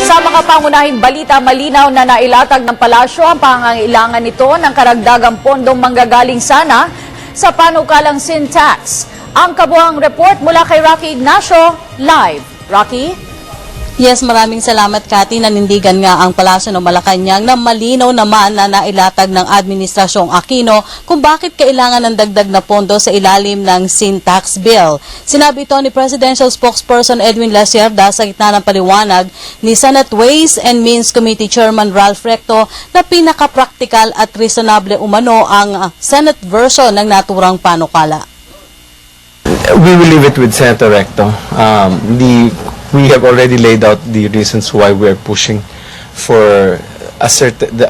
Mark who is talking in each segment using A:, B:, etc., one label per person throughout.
A: Sa mga pangunahing balita, malinaw na nailatag ng palasyo ang pangangailangan nito ng karagdagang pondong manggagaling sana sa panukalang sin tax. Ang kabuuang report mula kay Rocky Ignacio, live. Rocky?
B: Yes, maraming salamat, Cathy. Nanindigan nga ang Palasyo ng Malacanang na malinaw naman na nailatag ng Administrasyong Aquino kung bakit kailangan ng dagdag na pondo sa ilalim ng sin tax bill. Sinabi ito ni Presidential Spokesperson Edwin Lacierda sa gitna ng paliwanag ni Senate Ways and Means Committee Chairman Ralph Recto na pinaka-practical at reasonable umano ang Senate version ng naturang panukala.
C: We will leave it with Senator Recto. We have already laid out the reasons why we are pushing for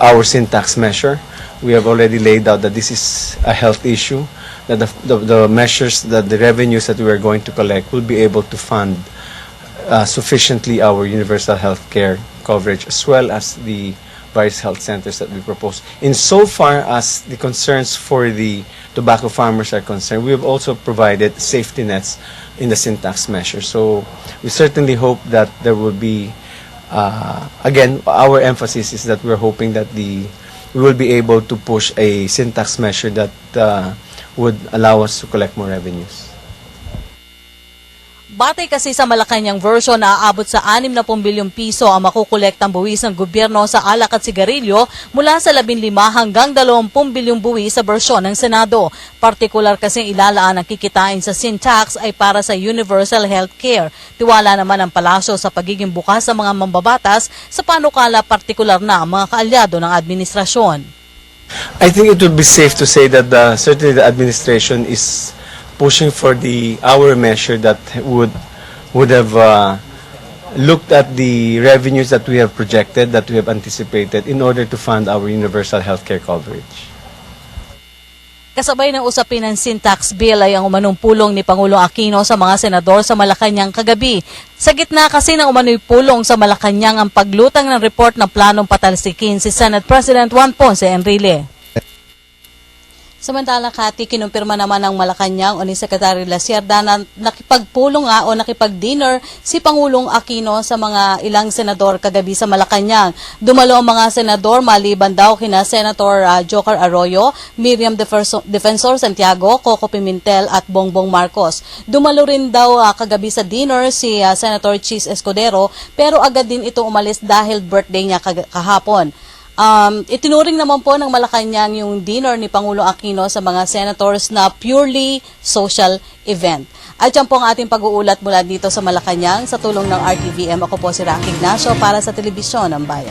C: our sin tax measure. We have already laid out that this is a health issue, that the measures, that the revenues that we are going to collect will be able to fund sufficiently our universal health care coverage as well as the various health centers that we propose. Insofar as the concerns for the tobacco farmers are concerned, we have also provided safety nets in the sin tax measure. So we certainly hope that there will be, again, our emphasis is that we're hoping that we will be able to push a sin tax measure that would allow us to collect more revenues.
B: Batay kasi sa Malacanang version na aabot sa 60 bilyong piso ang makukolektang buwis ng gobyerno sa alak at sigarilyo mula sa 15 hanggang 20 bilyong buwis sa bersyon ng Senado. Partikular kasi ilalaan ang kikitain sa sin tax ay para sa universal health care. Tiwala naman ang palasyo sa pagiging bukas sa mga mambabatas sa panukala partikular na ang mga kaalyado ng administrasyon.
C: I think it would be safe to say that certainly the administration is pushing for our measure that would have looked at the revenues that we have projected, that we have anticipated in order to fund our universal healthcare coverage.
B: Kasabay ng usapin ng sin tax bill ay ang umanong pulong ni Pangulong Aquino sa mga senador sa Malacanang kagabi. Sa gitna kasi ng umano'y pulong sa Malacanang ang paglutang ng report ng planong patalsikin si Senate President Juan Ponce Enrile. Samantala, Cathy, kinumpirma naman ng Malacanang o ni Secretary Lacierda na nakipagpulong o nakipag-dinner si Pangulong Aquino sa mga ilang senador kagabi sa Malacanang. Dumalo ang mga senador maliban daw kina Senator Joker Arroyo, Miriam Defensor Santiago, Coco Pimentel at Bongbong Marcos. Dumalo rin daw kagabi sa dinner si Senator Chis Escudero pero agad din ito umalis dahil birthday niya kahapon. Itinuring naman po ng Malacanang yung dinner ni Pangulong Aquino sa mga senators na purely social event. At yan po ang ating pag-uulat mula dito sa Malacanang sa tulong ng RTVM. Ako po si Rocky Ignacio para sa Telebisyon ng Bayan.